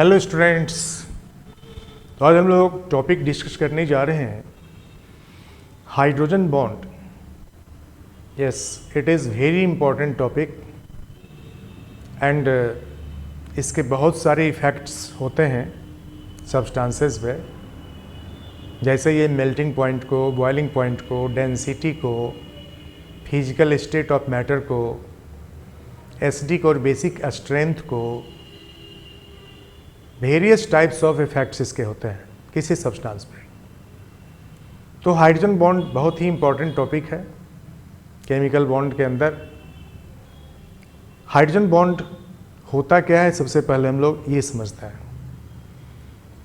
Hello students, तो आज हम लोग टॉपिक डिस्कस करने जा रहे हैं hydrogen bond. Yes, it is very important topic and इसके बहुत सारे इफ़ेक्ट्स होते हैं सब्सटेंसेस पे, जैसे ये मेल्टिंग पॉइंट को, बॉइलिंग पॉइंट को, डेंसिटी को, फिजिकल स्टेट ऑफ मैटर को, एसिडिक और बेसिक स्ट्रेंथ को, वेरियस टाइप्स ऑफ इफेक्ट्स इसके होते हैं किसी सब्सटेंस पे। तो हाइड्रोजन बॉन्ड बहुत ही इंपॉर्टेंट टॉपिक है केमिकल बॉन्ड के अंदर। हाइड्रोजन बॉन्ड होता क्या है, सबसे पहले हम लोग ये समझते हैं।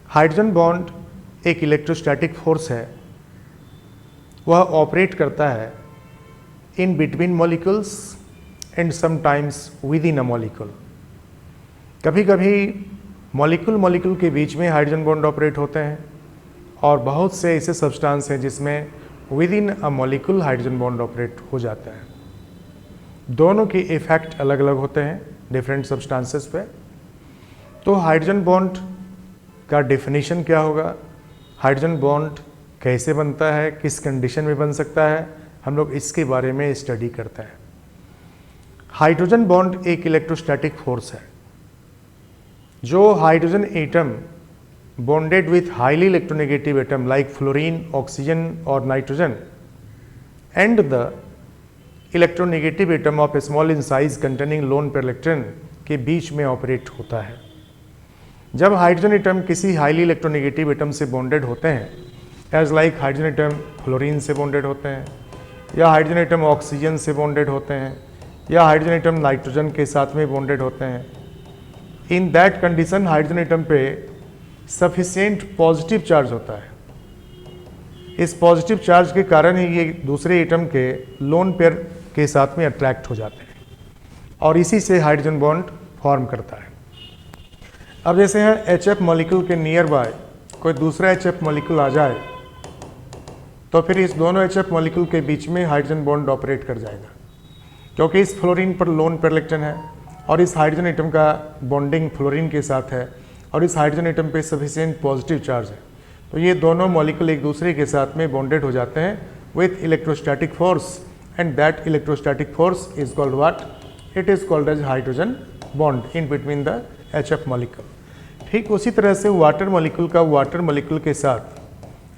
हाइड्रोजन बॉन्ड एक इलेक्ट्रोस्टैटिक फोर्स है। वह ऑपरेट करता है in between molecules and sometimes with in a molecule. कभी कभी मॉलिक्यूल के बीच में हाइड्रोजन बॉन्ड ऑपरेट होते हैं और बहुत से ऐसे सब्सटेंस हैं जिसमें with in a molecule hydrogen bond operate हो जाता है। दोनों के इफेक्ट अलग अलग होते हैं डिफरेंट सब्सटेंसेस पे। तो हाइड्रोजन बॉन्ड का डेफिनेशन क्या होगा, हाइड्रोजन बॉन्ड कैसे बनता है, किस कंडीशन में बन सकता है, हम लोग इसके बारे में स्टडी करते हैं। हाइड्रोजन बॉन्ड एक इलेक्ट्रोस्टैटिक फोर्स है। जो hydrogen atom bonded with highly electronegative atom like fluorine, oxygen और nitrogen and the electronegative atom of small in size containing lone pair electron के बीच में ऑपरेट होता है। जब हाइड्रोजन एटम किसी हाईली इलेक्ट्रोनेगेटिव एटम से बॉन्डेड होते हैं, as like hydrogen atom fluorine से बॉन्डेड होते हैं, या हाइड्रोजन एटम ऑक्सीजन से बॉन्डेड होते हैं, या हाइड्रोजन एटम नाइट्रोजन के साथ में बॉन्डेड होते हैं, in that condition hydrogen atom पे सफिशिएंट पॉजिटिव चार्ज होता है। इस पॉजिटिव चार्ज के कारण ही ये दूसरे एटम के लोन पेयर के साथ में अट्रैक्ट हो जाते हैं और इसी से हाइड्रोजन बॉन्ड फॉर्म करता है। अब जैसे है HF मॉलिक्यूल के नियर बाय कोई दूसरा HF मॉलिक्यूल आ जाए तो फिर इस दोनों HF मॉलिक्यूल के बीच में हाइड्रोजन बॉन्ड ऑपरेट कर जाएगा, क्योंकि इस फ्लोरीन पर लोन पेयर इलेक्ट्रॉन है और इस हाइड्रोजन एटम का बॉन्डिंग फ्लोरीन के साथ है और इस हाइड्रोजन एटम पे सफिशिएंट पॉजिटिव चार्ज है। तो ये दोनों मॉलिक्यूल एक दूसरे के साथ में बॉन्डेड हो जाते हैं with electrostatic force and that electrostatic force is called what, it is called as hydrogen bond in between the HF molecule. ठीक उसी तरह से वाटर मॉलिक्यूल का वाटर मॉलिक्यूल के साथ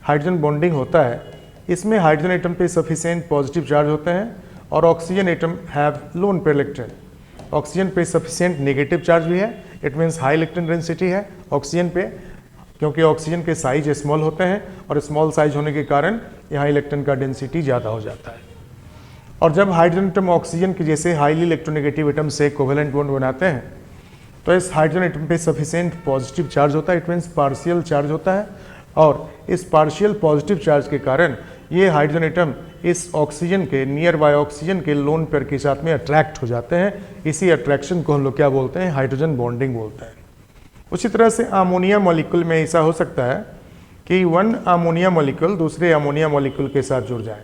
हाइड्रोजन बॉन्डिंग होता है। इसमें हाइड्रोजन एटम पे सफिशिएंट पॉजिटिव चार्ज होते हैं और oxygen atom have lone pair electron. Oxygen पे सफिशिएंट नेगेटिव चार्ज भी है, it means high electron density है ऑक्सीजन पे, क्योंकि ऑक्सीजन के साइज स्मॉल होते हैं और स्मॉल साइज होने के कारण यहाँ इलेक्ट्रॉन का डेंसिटी ज़्यादा हो जाता है। और जब हाइड्रोजन एटम ऑक्सीजन के जैसे हाईली इलेक्ट्रोनेगेटिव एटम से कोवेलेंट बॉन्ड बनाते हैं तो इस हाइड्रोजन एटम पे सफिशिएंट पॉजिटिव चार्ज होता है, इट मीन्स पार्शियल चार्ज होता है और इस पार्शियल पॉजिटिव चार्ज के कारण ये हाइड्रोजन एटम इस ऑक्सीजन के नियर बाय ऑक्सीजन के लोन पेयर के साथ में अट्रैक्ट हो जाते हैं। इसी अट्रैक्शन को हम लोग क्या बोलते हैं, हाइड्रोजन बॉन्डिंग बोलते हैं। उसी तरह से अमोनिया मॉलिक्यूल में ऐसा हो सकता है कि वन अमोनिया मॉलिक्यूल दूसरे अमोनिया मॉलिक्यूल के साथ जुड़ जाए।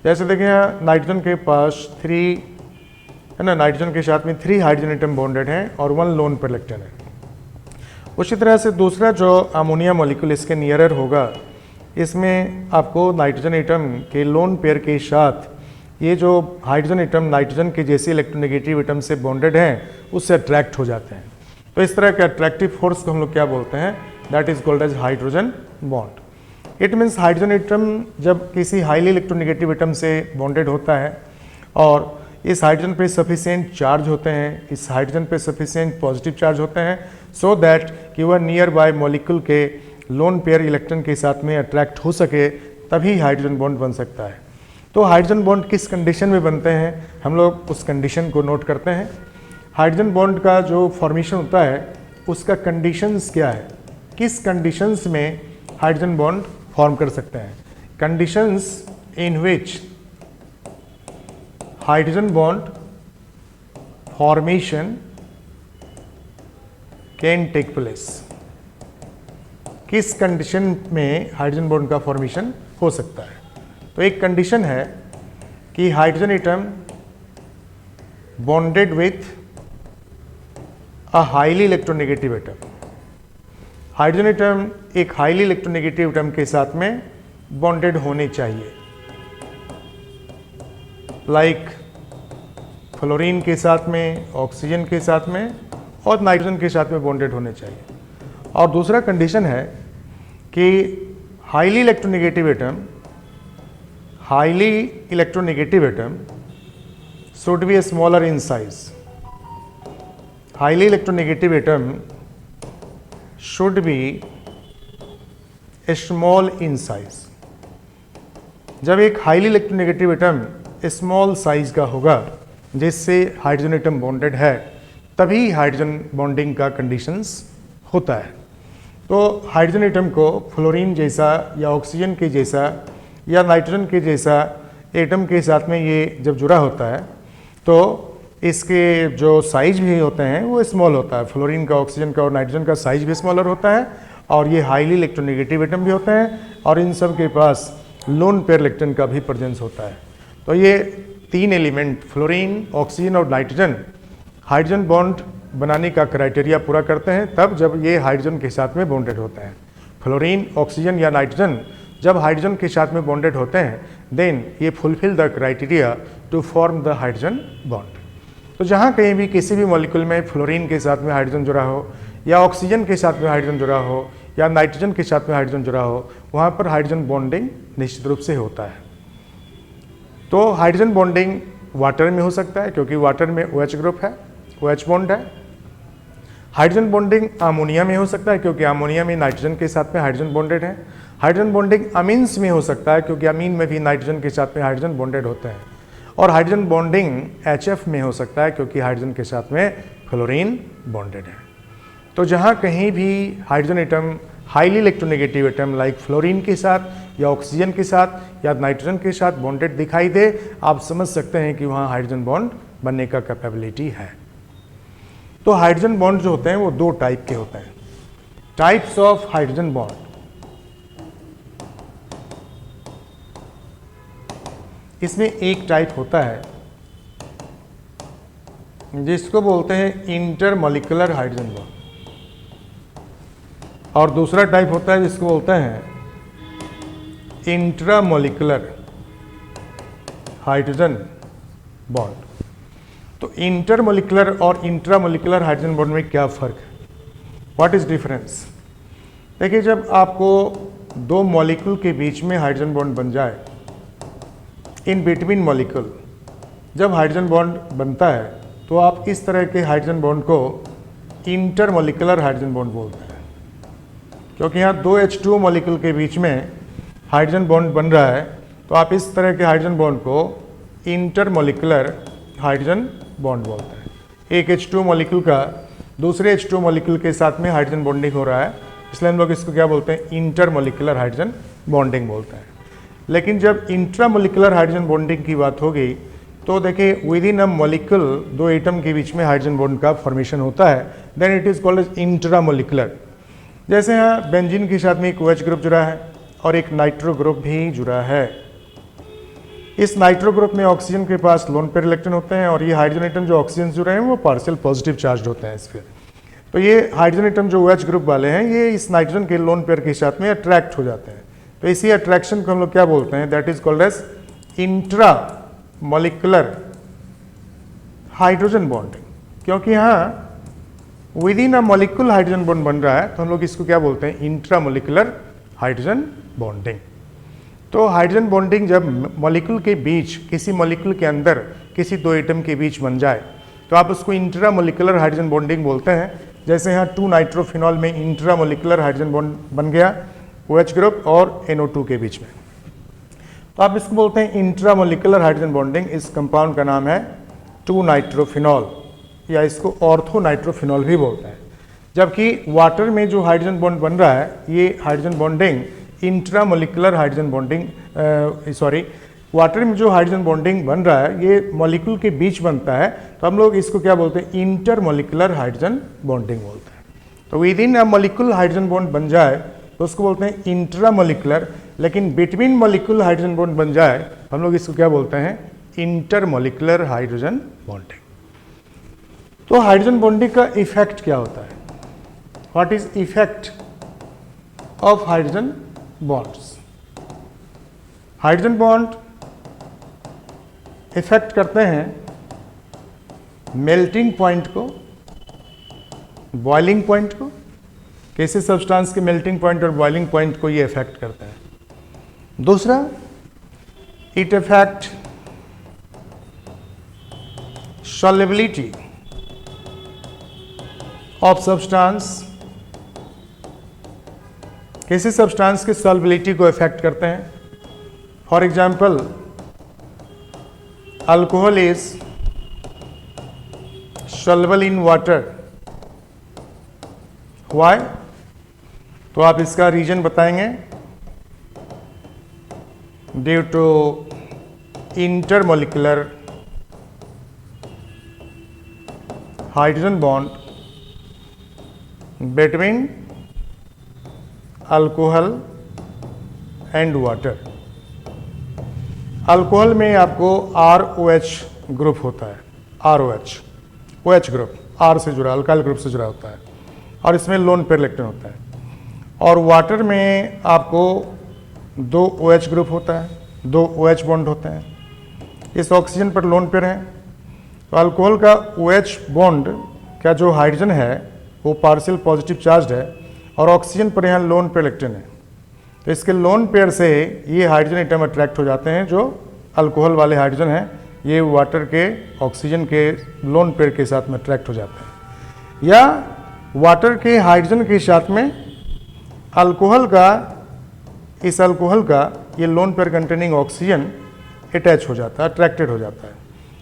जैसे देखें यहाँ नाइट्रोजन के पास 3 है ना, नाइट्रोजन के साथ में 3 हाइड्रोजन एटम बॉन्डेड हैं और 1 लोन पेयर इलेक्ट्रॉन है। उसी तरह से दूसरा जो अमोनिया मॉलिक्यूल इसके नियरर होगा, इसमें आपको नाइट्रोजन एटम के लोन पेयर के साथ ये जो हाइड्रोजन एटम नाइट्रोजन के जैसे इलेक्ट्रोनेगेटिव एटम से बॉन्डेड हैं उससे अट्रैक्ट हो जाते हैं। तो इस तरह के अट्रैक्टिव फोर्स को हम लोग क्या बोलते हैं, that is called as hydrogen bond. It means hydrogen atom जब किसी हाईली इलेक्ट्रोनेगेटिव एटम से बॉन्डेड होता है और इस हाइड्रोजन पे सफिशिएंट चार्ज होते हैं, इस हाइड्रोजन पे सफिशिएंट पॉजिटिव चार्ज होते हैं, सो दैट कि वह नियर बाय मॉलिक्यूल के लोन पेयर इलेक्ट्रॉन के साथ में अट्रैक्ट हो सके, तभी हाइड्रोजन बॉन्ड बन सकता है। तो हाइड्रोजन बॉन्ड किस कंडीशन में बनते हैं, हम लोग उस कंडीशन को नोट करते हैं। हाइड्रोजन बॉन्ड का जो फॉर्मेशन होता है उसका कंडीशंस क्या है, किस कंडीशंस में हाइड्रोजन बॉन्ड फॉर्म कर सकते हैं। Conditions in which hydrogen bond formation can take place, किस कंडीशन में हाइड्रोजन बॉन्ड का फॉर्मेशन हो सकता है। तो एक कंडीशन है कि hydrogen atom bonded with a highly electronegative atom, hydrogen atom एक हाईली इलेक्ट्रोनेगेटिव एटम के साथ में बॉन्डेड होने चाहिए, लाइक फ्लोरीन के साथ में, ऑक्सीजन के साथ में और नाइट्रोजन के साथ में बॉन्डेड होने चाहिए। और दूसरा कंडीशन है कि highly electronegative atom should be smaller in size. Highly electronegative atom should be small in size. जब एक highly electronegative atom small size का होगा जिससे हाइड्रोजन एटम बॉन्डेड है, तभी हाइड्रोजन बॉन्डिंग का कंडीशंस होता है। तो हाइड्रोजन एटम को फ्लोरीन जैसा या ऑक्सीजन के जैसा या नाइट्रोजन के जैसा एटम के साथ में ये जब जुड़ा होता है तो इसके जो साइज भी होते हैं वो स्मॉल होता है। फ्लोरीन का, ऑक्सीजन का और नाइट्रोजन का साइज भी स्मॉलर होता है और ये हाईली इलेक्ट्रोनेगेटिव एटम भी होते हैं और इन सब के पास लोन पेयर इलेक्ट्रॉन का भी प्रेजेंस होता है। तो ये तीन एलिमेंट फ्लोरीन, ऑक्सीजन और नाइट्रोजन हाइड्रोजन बॉन्ड बनाने का क्राइटेरिया पूरा करते हैं तब जब ये हाइड्रोजन के साथ में बॉन्डेड होते हैं। फ्लोरीन, ऑक्सीजन या नाइट्रोजन जब हाइड्रोजन के साथ में बॉन्डेड होते हैं देन ये fulfil the criteria to form the hydrogen bond. तो जहाँ कहीं भी किसी भी मॉलिक्यूल में फ्लोरीन के साथ में हाइड्रोजन जुड़ा हो या ऑक्सीजन के साथ में हाइड्रोजन जुड़ा हो या नाइट्रोजन के साथ में हाइड्रोजन जुड़ा हो, वहाँ पर हाइड्रोजन बॉन्डिंग निश्चित रूप से होता है। तो हाइड्रोजन बॉन्डिंग वाटर में हो सकता है क्योंकि वाटर में OH ग्रुप है, OH बॉन्ड है। हाइड्रोजन बॉन्डिंग अमोनिया में हो सकता है क्योंकि अमोनिया में नाइट्रोजन के साथ में हाइड्रोजन बॉन्डेड है। हाइड्रोजन बॉन्डिंग अमीन्स में हो सकता है क्योंकि अमीन में भी नाइट्रोजन के साथ में हाइड्रोजन बॉन्डेड होते हैं। और हाइड्रोजन बॉन्डिंग HF में हो सकता है क्योंकि हाइड्रोजन के साथ में फ्लोरीन बॉन्डेड है। तो जहाँ कहीं भी hydrogen atom highly electronegative atom like fluorine के साथ या ऑक्सीजन के साथ या नाइट्रोजन के साथ बॉन्डेड दिखाई दे, आप समझ सकते हैं कि वहाँ हाइड्रोजन बॉन्ड बनने का कैपेबिलिटी है। तो हाइड्रोजन बॉन्ड जो होते हैं वो दो टाइप के होते हैं। टाइप्स ऑफ हाइड्रोजन बॉन्ड, इसमें एक टाइप होता है जिसको बोलते हैं इंटरमॉलिक्यूलर हाइड्रोजन बॉन्ड और दूसरा टाइप होता है जिसको बोलते हैं इंट्रामॉलिक्यूलर हाइड्रोजन बॉन्ड। तो इंटरमॉलिक्यूलर और इंट्रामॉलिक्यूलर हाइड्रोजन बॉन्ड में क्या फर्क है, व्हाट इज डिफरेंस? देखिए, जब आपको दो मॉलिक्यूल के बीच में हाइड्रोजन बॉन्ड बन जाए, इन बिटवीन मॉलिक्यूल जब हाइड्रोजन बॉन्ड बनता है तो आप इस तरह के हाइड्रोजन बॉन्ड को इंटरमॉलिक्यूलर हाइड्रोजन बॉन्ड बोलते हैं क्योंकि यहाँ दो H2O मॉलिक्यूल के बीच में हाइड्रोजन बॉन्ड बन रहा है। तो आप इस तरह के हाइड्रोजन बॉन्ड को इंटरमॉलिक्यूलर हाइड्रोजन बॉन्ड बोलते हैं। एक H2O मॉलिक्यूल का दूसरे H2O मॉलिक्यूल के साथ में हाइड्रोजन बॉन्डिंग हो रहा है, इसलिए हम लोग इसको क्या बोलते हैं, इंटरमॉलिक्यूलर हाइड्रोजन बॉन्डिंग बोलते हैं। लेकिन जब इंट्रामॉलिक्यूलर हाइड्रोजन बॉन्डिंग की बात हो गई तो देखिए विद इन अ मॉलिक्यूल दो एटम के बीच में हाइड्रोजन बॉन्ड का फॉर्मेशन होता है, then it is called as intramolecular. जैसे यहाँ बेंजीन के साथ में एक OH ग्रुप जुड़ा है और एक नाइट्रो ग्रुप भी जुड़ा है। इस नाइट्रो ग्रुप में ऑक्सीजन के पास लोन पेयर इलेक्ट्रॉन होते हैं और ये हाइड्रोजन एटम जो ऑक्सीजन से जुड़े हैं वो पार्शियल पॉजिटिव चार्ज होते हैं इस पर। तो ये हाइड्रोजन एटम जो OH ग्रुप वाले हैं ये इस नाइट्रोजन के लोन पेयर के साथ में अट्रैक्ट हो जाते हैं। तो इसी अट्रैक्शन को हम लोग क्या बोलते हैं, that is called as intra molecular hydrogen bonding. क्योंकि यहाँ within a molecule hydrogen bond बन रहा है तो हम लोग इसको क्या बोलते हैं, इंट्रामॉलिक्यूलर हाइड्रोजन बॉन्डिंग। तो हाइड्रोजन बॉन्डिंग जब मॉलिक्यूल के बीच, किसी मॉलिक्यूल के अंदर किसी दो एटम के बीच बन जाए तो आप उसको इंट्रामॉलिक्यूलर हाइड्रोजन बॉन्डिंग बोलते हैं। जैसे यहाँ 2-नाइट्रोफिनॉल में इंट्रामॉलिक्यूलर हाइड्रोजन बॉन्ड बन गया OH ग्रुप और NO2 के बीच में, तो आप इसको बोलते हैं इंट्रामॉलिक्यूलर हाइड्रोजन बॉन्डिंग। इस कंपाउंड का नाम है 2-नाइट्रोफिनॉल या इसको ऑर्थोनाइट्रोफिनॉल भी बोलते हैं। जबकि वाटर में जो हाइड्रोजन बॉन्ड बन रहा है ये hydrogen bonding intramolecular hydrogen bonding, water में जो हाइड्रोजन बॉन्डिंग बन रहा है ये मॉलिक्यूल के बीच बनता है, तो हम लोग इसको क्या बोलते हैं, इंटरमॉलिक्यूलर हाइड्रोजन बॉन्डिंग बोलते हैं। तो with in a molecule hydrogen bond बन जाए तो उसको बोलते हैं इंट्रामॉलिक्यूलर, लेकिन बिटवीन मॉलिक्यूल हाइड्रोजन बॉन्ड बन जाए हम लोग इसको क्या बोलते हैं, इंटरमॉलिक्यूलर हाइड्रोजन बॉन्डिंग। तो हाइड्रोजन बॉन्डिंग का इफेक्ट क्या होता है, what is effect of hydrogen bonds. Hydrogen bond effect करते हैं मेल्टिंग पॉइंट को, बॉइलिंग पॉइंट को। किसी सब्सटेंस के मेल्टिंग पॉइंट और बॉइलिंग पॉइंट को ये इफेक्ट करता है। दूसरा, it effect solubility of substance. किसी सब्सटेंस की सॉल्युबिलिटी को इफेक्ट करते हैं। For example, alcohol is soluble in water. Why? तो आप इसका रीजन बताएंगे। Due to intermolecular hydrogen bond between alcohol and water. Alcohol में आपको ROH ग्रुप होता है, ROH, OH ग्रुप, R से जुड़ा, अल्काइल ग्रुप से जुड़ा होता है, और इसमें लोन पेयर इलेक्ट्रॉन होता है। और वाटर में आपको 2 OH ग्रुप होता है, 2 OH बॉन्ड होते हैं। इस ऑक्सीजन पर लोन पेयर है। तो अल्कोहल का OH बॉन्ड का जो हाइड्रोजन है वो पार्शियल पॉजिटिव चार्ज है, और ऑक्सीजन पर यहाँ लोन पेयर इलेक्ट्रॉन है। तो इसके लोन पेयर से ये हाइड्रोजन एटम अट्रैक्ट हो जाते हैं। जो अल्कोहल वाले हाइड्रोजन हैं ये वाटर के ऑक्सीजन के लोन पेयर के साथ में अट्रैक्ट हो जाते हैं, या वाटर के हाइड्रोजन के साथ में अल्कोहल का, इस अल्कोहल का ये lone pair containing oxygen attach हो जाता है, अट्रैक्टेड हो जाता है।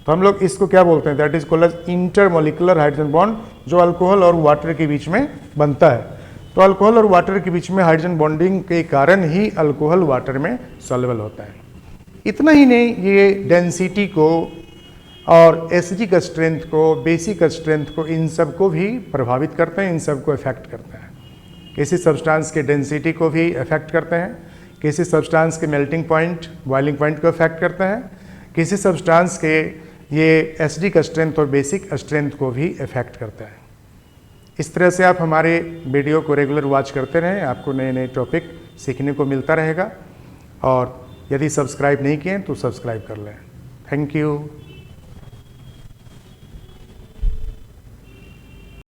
तो हम लोग इसको क्या बोलते हैं? That is called as intermolecular hydrogen bond, जो अल्कोहल और वाटर के बीच में बनता है। तो अल्कोहल और वाटर के बीच में हाइड्रोजन बॉन्डिंग के कारण ही अल्कोहल वाटर में सॉल्युबल होता है। इतना ही नहीं, ये डेंसिटी को और एसिडिक स्ट्रेंथ को, बेसिक स्ट्रेंथ को, इन सब को भी प्रभावित करते हैं, इन सब को इफेक्ट करते हैं। किसी सब्सटेंस के डेंसिटी को भी इफेक्ट करते हैं, किसी सब्सटेंस के मेल्टिंग पॉइंट, बॉइलिंग पॉइंट को इफेक्ट करते हैं, किसी सब्सटेंस के ये एसिडिक स्ट्रेंथ और बेसिक स्ट्रेंथ को भी इफेक्ट करता है। इस तरह से आप हमारे वीडियो को रेगुलर वॉच करते रहें, आपको नए नए टॉपिक सीखने को मिलता रहेगा। और यदि सब्सक्राइब नहीं किए तो सब्सक्राइब कर लें। Thank you.